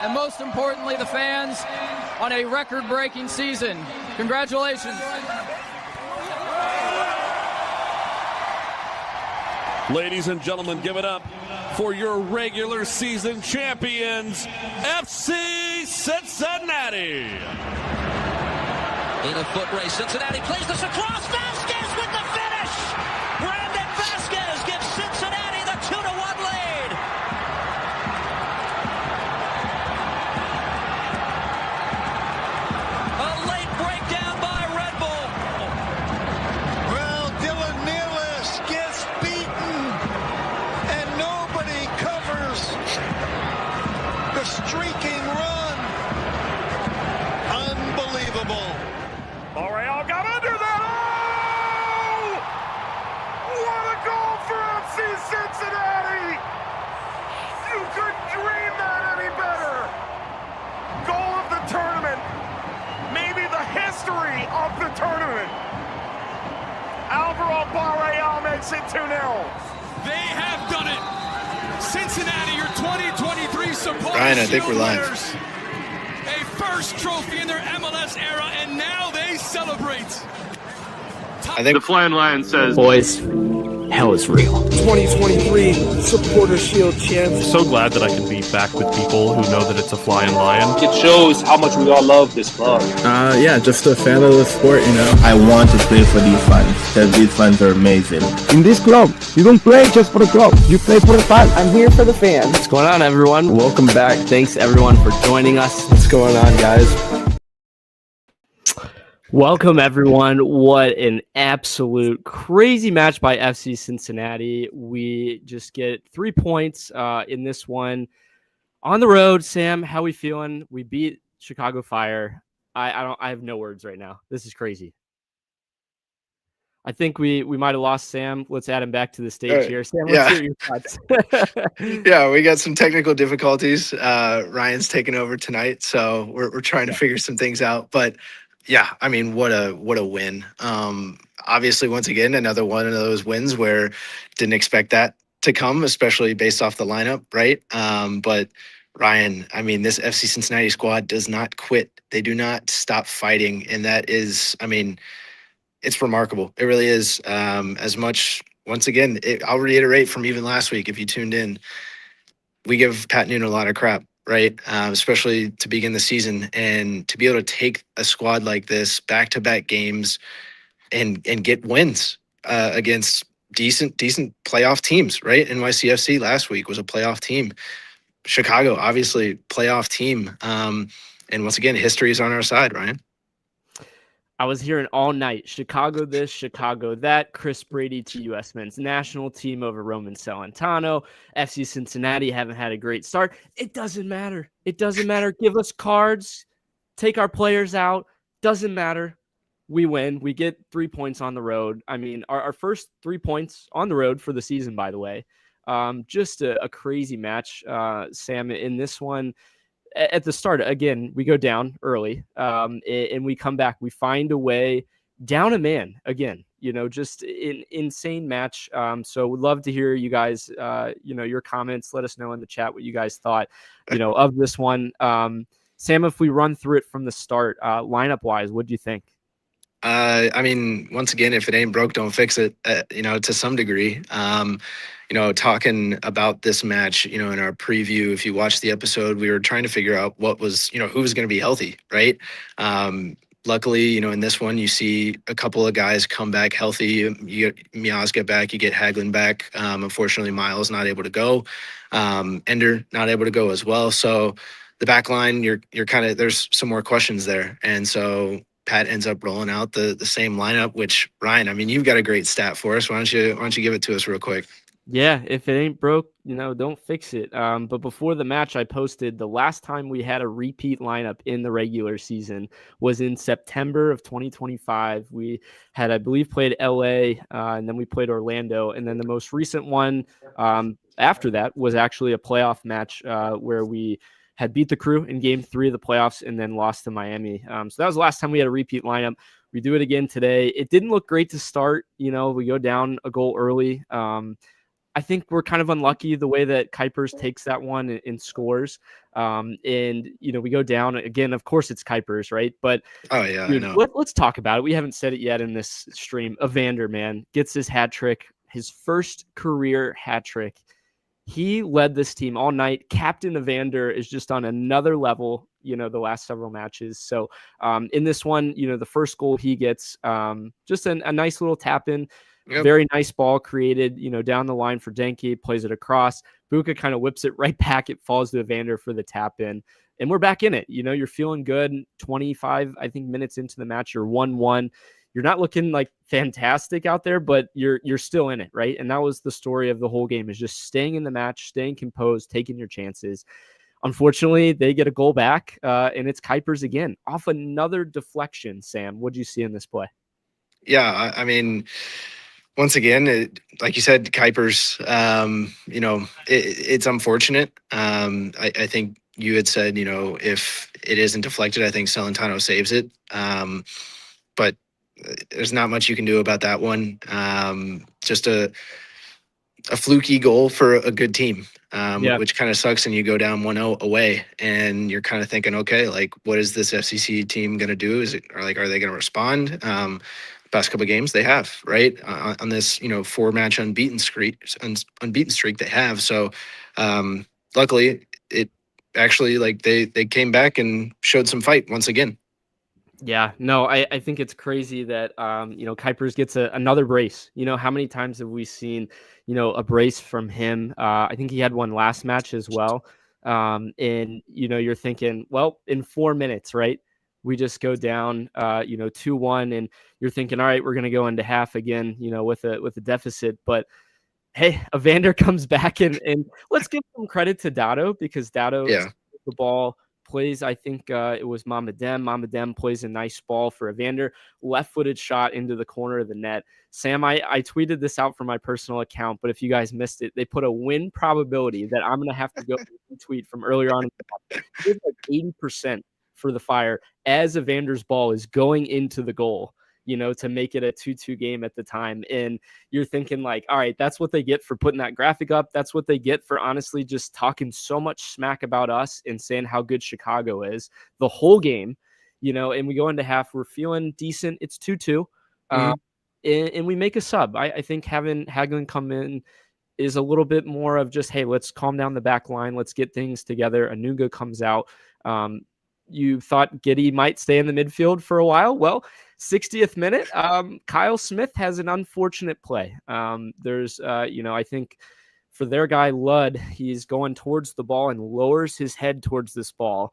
and most importantly, the fans on a record-breaking season. Congratulations. Ladies and gentlemen, give it up for your regular season champions, FC Cincinnati. In a foot race, Cincinnati plays this across. Vasquez with the finish. Brandon Vasquez gives Cincinnati the 2-1 lead. A late breakdown by Red Bull. Well, Dylan Nealis gets beaten, and nobody covers the streaking run. Unbelievable. L'Oreal got under that. Oh! What a goal for FC Cincinnati! You couldn't dream that any better. Goal of the tournament. Maybe the history of the tournament. Alvaro Barreal makes it 2-0. They have done it. Cincinnati, your 2023 Supporters Ryan, I think we're live. winners. A first trophy in their MLS era, and now they celebrate. I think The Flying Lion says, Boys, hell is real. 2023 Supporter Shield champs. so glad that I can be back with people who know that it's a Flying Lion. It shows how much we all love this club. Yeah, just a fan of the sport, you know. I want to play for these fans, because these fans are amazing. In this club, you don't play just for the club, you play for the fans. I'm here for the fans. What's going on, everyone? Welcome back. Thanks, everyone, for joining us. What's going on, guys? Welcome, everyone. What an absolute crazy match by FC Cincinnati. We just get 3 points in this one. On the road, Sam, how we feeling? We beat Chicago Fire. I have no words right now. This is crazy. I think we might have lost Sam. Let's add him back to the stage here. Sam, let's hear your thoughts. yeah, we got some technical difficulties. Ryan's taking over tonight, so we're trying to figure some things out. But yeah, I mean, what a win. Obviously, once again, another one of those wins where didn't expect that to come, especially based off the lineup, right? But Ryan, I mean, this FC Cincinnati squad does not quit. They do not stop fighting, and that is, I mean, it's remarkable. It really is. As much, once again, I'll reiterate from even last week, if you tuned in, we give Pat Noonan a lot of crap, right? Especially to begin the season, and to be able to take a squad like this back-to-back games and get wins against decent playoff teams, right? NYCFC last week was a playoff team. Chicago, obviously, playoff team. And once again, history is on our side, Ryan. I was hearing all night, Chicago this, Chicago that, Chris Brady to U.S. men's national team over Roman Celentano. FC Cincinnati haven't had a great start. It doesn't matter. It doesn't matter. Give us cards, take our players out. Doesn't matter. We win. We get 3 points on the road. I mean, our first 3 points on the road for the season, by the way. Just a crazy match, Sam, in this one. At the start, again, we go down early, and we come back. We find a way down a man again. You know, just an insane match. So we'd love to hear you guys, your comments. Let us know in the chat what you guys thought, of this one. Sam, if we run through it from the start, lineup wise, what do you think? I mean, once again, if it ain't broke, don't fix it, to some degree. Talking about this match, in our preview, if you watch the episode, we were trying to figure out what was, who was going to be healthy, right? Luckily, in this one, you see a couple of guys come back healthy. You get Miazga back, you get Hagelin back. Unfortunately, Miles not able to go. Ender not able to go as well. So the back line, you're kind of, there's some more questions there. And so Pat ends up rolling out the same lineup, which, Ryan, I mean, you've got a great stat for us. Why don't you give it to us real quick? Yeah, if it ain't broke, don't fix it. But before the match, I posted the last time we had a repeat lineup in the regular season was in September of 2025. We had, I believe, played LA, and then we played Orlando. And then the most recent one after that was actually a playoff match where we had beat the Crew in game 3 of the playoffs and then lost to Miami. So that was the last time we had a repeat lineup. We do it again today. It didn't look great to start. We go down a goal early. I think we're kind of unlucky the way that Kuipers takes that one and scores. And, we go down again. Of course, it's Kuipers, right? But Oh yeah, dude, I know. let's talk about it. We haven't said it yet in this stream. Evander, man, gets his hat trick, his first career hat trick. He led this team all night. Captain Evander is just on another level, the last several matches. So in this one, the first goal he gets, just a nice little tap in. Yep. Very nice ball created, down the line for Denke, plays it across. Buka kind of whips it right back. It falls to Evander for the tap in. And we're back in it. You're feeling good. 25, I think, minutes into the match, you're 1-1. You're not looking like fantastic out there, but you're still in it, right? And that was the story of the whole game, is just staying in the match, staying composed, taking your chances. Unfortunately, they get a goal back, and it's Kuipers again off another deflection. Sam, what did you see in this play? Yeah, I mean, once again, like you said, Kuipers, it's unfortunate. I think you had said, if it isn't deflected, I think Celentano saves it. But there's not much you can do about that one. Just a fluky goal for a good team, which kind of sucks. And you go down 1-0 away, and you're kind of thinking, okay, like, what is this FCC team going to do? Are they going to respond? Past couple of games they have, right, on this 4-match unbeaten streak they have. So luckily it actually, like, they came back and showed some fight once again. Yeah, no, I think it's crazy that Kuipers gets another brace. How many times have we seen a brace from him? I think he had one last match as well. And you're thinking, well, in 4 minutes, right, we just go down 2-1, and you're thinking, all right, we're going to go into half again, with a deficit. But hey, Evander comes back, and let's give some credit to Dado, because Dado the ball, plays, I think it was Mamadem. Mamadem plays a nice ball for Evander, left-footed shot into the corner of the net. Sam, I tweeted this out from my personal account, but if you guys missed it, they put a win probability that I'm going to have to go tweet from earlier on. It's like 80% for the Fire as Evander's ball is going into the goal, to make it a 2-2 game at the time. And you're thinking, like, all right, that's what they get for putting that graphic up. That's what they get for honestly just talking so much smack about us and saying how good Chicago is the whole game, and we go into half, we're feeling decent. It's 2-2. And we make a sub. I think having Hagelin come in is a little bit more of just, hey, let's calm down the back line. Let's get things together. Anuga comes out. You thought Giddy might stay in the midfield for a while. Well, 60th minute, Kyle Smith has an unfortunate play. There's, I think for their guy, Ludd, he's going towards the ball and lowers his head towards this ball.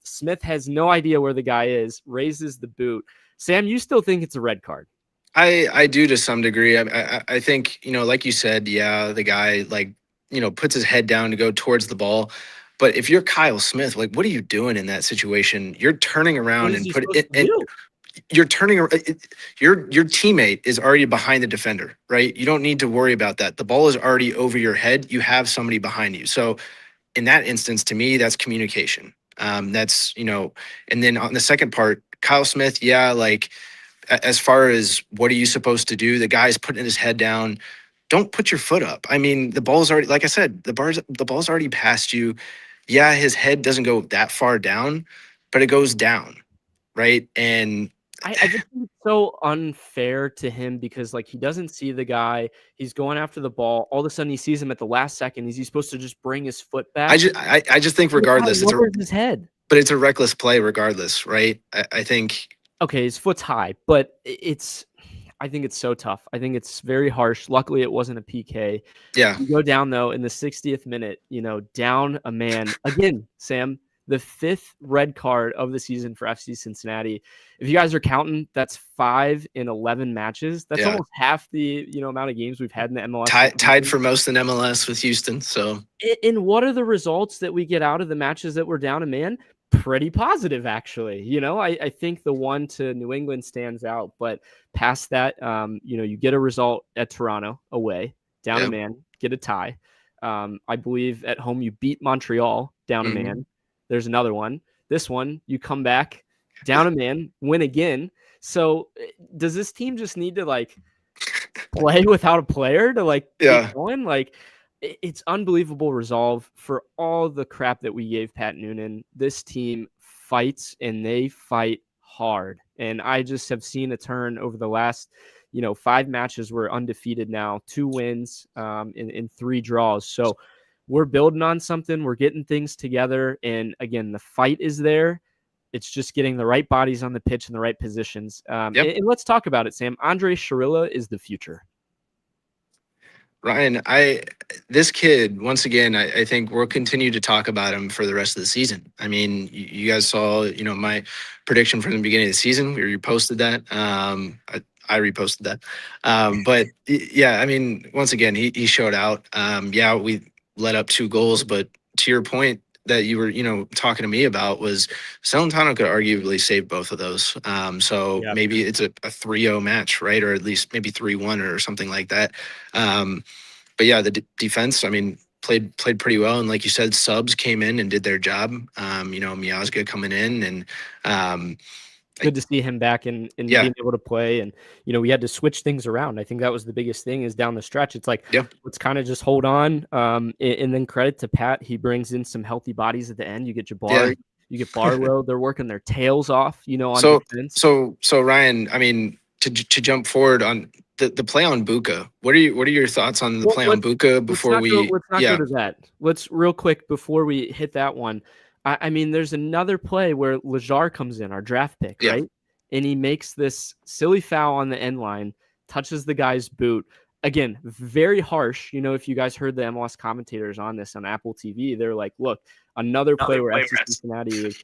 Smith has no idea where the guy is, raises the boot. Sam, you still think it's a red card? I do, to some degree. I think, like you said, the guy, like, puts his head down to go towards the ball. But if you're Kyle Smith, like, what are you doing in that situation? You're turning around and put it in. You're turning. Your teammate is already behind the defender, right? You don't need to worry about that. The ball is already over your head. You have somebody behind you. So in that instance, to me, that's communication. That's, and then on the second part, Kyle Smith, like, as far as what are you supposed to do? The guy's putting his head down. Don't put your foot up. I mean, the ball's already, like I said, the ball's already past you. Yeah, his head doesn't go that far down, but it goes down, right? And I just think it's so unfair to him, because, like, he doesn't see the guy. He's going after the ball. All of a sudden, he sees him at the last second. Is he supposed to just bring his foot back? I just think regardless, his head. But it's a reckless play regardless, right? I think. Okay, his foot's high, but I think it's so tough. I think it's very harsh. Luckily, it wasn't a PK. Yeah. You go down, though, in the 60th minute, down a man. Again, Sam, the 5th red card of the season for FC Cincinnati. If you guys are counting, that's 5 in 11 matches. That's almost half the amount of games we've had in the MLS. Tied for most in MLS with Houston. So, and what are the results that we get out of the matches that we're down a man? Pretty positive, actually. I think the one to New England stands out, but past that, you get a result at Toronto away, down a man, get a tie. I believe at home you beat Montreal, down a man. There's another one. This one, you come back, down a man, win again. So does this team just need to, like, play without a player to like Yeah. get going. Like it's unbelievable resolve for all the crap that we gave Pat Noonan. This team fights and they fight hard. And I just have seen a turn over the last, 5 matches. We're undefeated now, 2 wins in 3 draws. So we're building on something. We're getting things together. And again, the fight is there. It's just getting the right bodies on the pitch in the right positions. And let's talk about it, Sam. Andre Shirilla is the future. Ryan, this kid, once again, I think we'll continue to talk about him for the rest of the season. I mean, you guys saw, my prediction from the beginning of the season. We reposted that. I reposted that. But yeah, I mean, once again, he showed out. We let up 2 goals, but to your point that you were, talking to me about was Celentano could arguably save both of those. Maybe it's a 3-0 match, right? Or at least maybe 3-1 or something like that. But yeah, the defense, I mean, played pretty well. And like you said, subs came in and did their job. Miazga coming in and good to see him back and being able to play. And, we had to switch things around. I think that was the biggest thing is down the stretch. It's like, let's kind of just hold on. And then credit to Pat. He brings in some healthy bodies at the end. You get Jabari, you get Barlow. They're working their tails off, on defense. So Ryan, I mean, to jump forward on the play on Buka, what are your thoughts on the play on Buka before let's not go to that. Let's real quick before we hit that one. I mean, there's another play where Lejar comes in, our draft pick, right? And he makes this silly foul on the end line, touches the guy's boot. Again, very harsh. If you guys heard the MLS commentators on this on Apple TV, they're like, look, another play where FC Cincinnati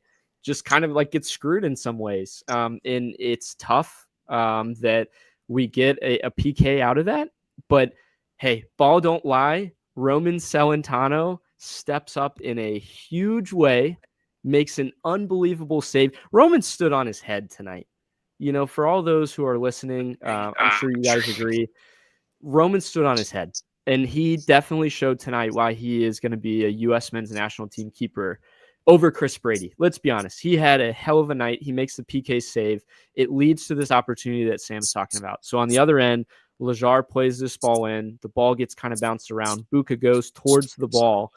just kind of like gets screwed in some ways. And it's tough that we get a PK out of that. But hey, ball don't lie. Roman Celentano steps up in a huge way, makes an unbelievable save. Roman stood on his head tonight. For all those who are listening, I'm sure you guys agree. Roman stood on his head, and he definitely showed tonight why he is going to be a U.S. men's national team keeper over Chris Brady. Let's be honest. He had a hell of a night. He makes the PK save. It leads to this opportunity that Sam's talking about. So on the other end, Lejar plays this ball in. The ball gets kind of bounced around. Buka goes towards the ball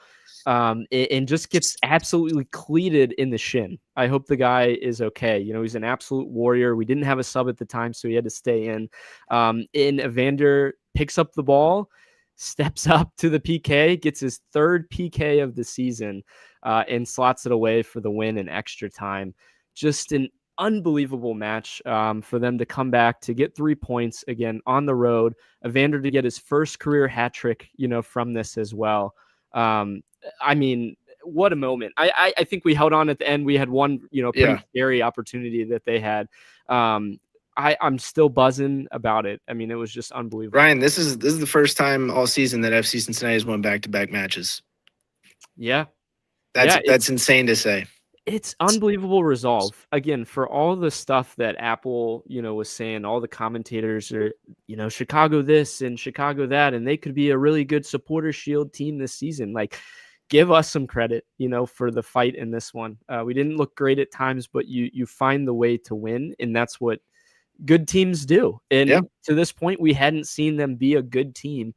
and just gets absolutely cleated in the shin. I hope the guy is okay. He's an absolute warrior. We didn't have a sub at the time, so he had to stay in. And Evander picks up the ball, steps up to the PK, gets his 3rd PK of the season, and slots it away for the win in extra time. Just an unbelievable match for them to come back to get 3 points again on the road. Evander to get his first career hat trick, from this as well. I mean, what a moment. I think we held on at the end. We had one, pretty scary opportunity that they had. I'm still buzzing about it. I mean, it was just unbelievable. Ryan, this is the first time all season that FC Cincinnati has won back-to-back matches. Yeah. That's insane to say. It's unbelievable resolve. Again, for all the stuff that Apple, was saying, all the commentators are, Chicago this and Chicago that, and they could be a really good supporter shield team this season. Like, give us some credit, for the fight in this one. We didn't look great at times, but you find the way to win, and that's what good teams do. And to this point, we hadn't seen them be a good team,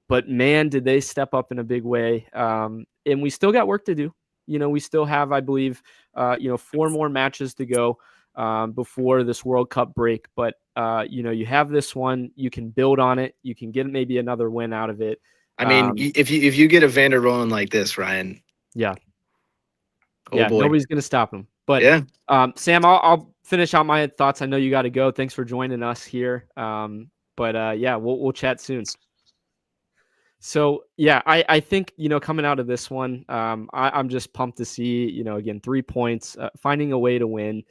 but man, did they step up in a big way. And we still got work to do. We still have, I believe, 4 more matches to go before this World Cup break. But, you have this one, you can build on it. You can get maybe another win out of it. I mean, if you get Evander rolling like this, Ryan. Yeah. Boy. Nobody's going to stop him. But Sam, I'll finish out my thoughts. I know you got to go. Thanks for joining us here. We'll chat soon. So, I think, coming out of this one, I'm just pumped to see, again, 3 points, finding a way to win.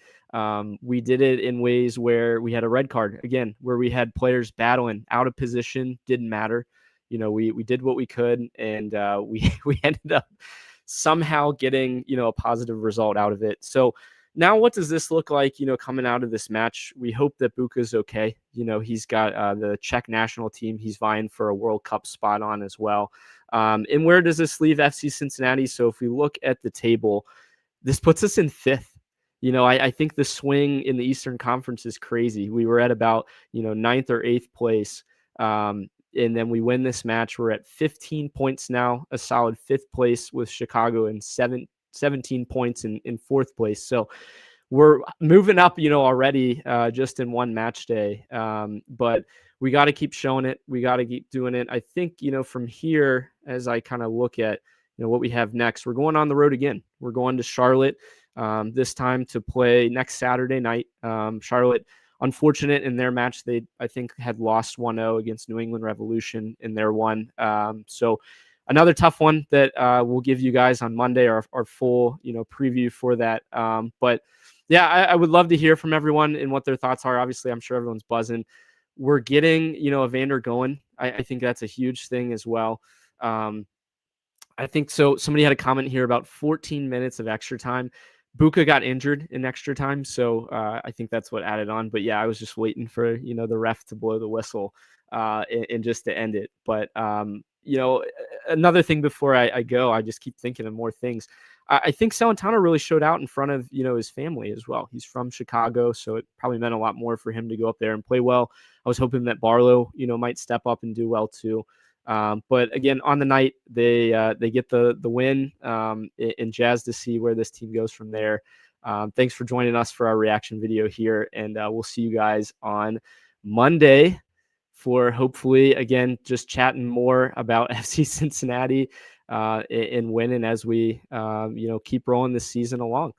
We did it in ways where we had a red card, again, where we had players battling out of position, didn't matter. We did what we could, and we ended up somehow getting, a positive result out of it. So now what does this look like, coming out of this match? We hope that Buka's okay. He's got the Czech national team. He's vying for a World Cup spot on as well. And where does this leave FC Cincinnati? So if we look at the table, this puts us in 5th. I think the swing in the Eastern Conference is crazy. We were at about, 9th or 8th place. And then we win this match. We're at 15 points now, a solid 5th place with Chicago and 17 points in 4th place. So we're moving up, already just in one match day. But we got to keep showing it. We got to keep doing it. I think, from here, as I kind of look at, what we have next, we're going on the road again. We're going to Charlotte this time to play next Saturday night. Charlotte, unfortunate in their match. They, I think, had lost 1-0 against New England Revolution in their one. So another tough one that we'll give you guys on Monday, our full, preview for that. But yeah, I would love to hear from everyone and what their thoughts are. Obviously, I'm sure everyone's buzzing. We're getting, Evander going. I think that's a huge thing as well. I think so. Somebody had a comment here about 14 minutes of extra time. Buka got injured in extra time, so I think that's what added on. But yeah, I was just waiting for the ref to blow the whistle and just to end it. But another thing before I go, I just keep thinking of more things. I think Celentano really showed out in front of his family as well. He's from Chicago, so it probably meant a lot more for him to go up there and play well. I was hoping that Barlow might step up and do well too. But again, on the night, they get the win, and jazzed to see where this team goes from there. Thanks for joining us for our reaction video here, and we'll see you guys on Monday for hopefully, again, just chatting more about FC Cincinnati and winning as we keep rolling this season along.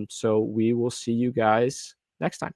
So we will see you guys next time.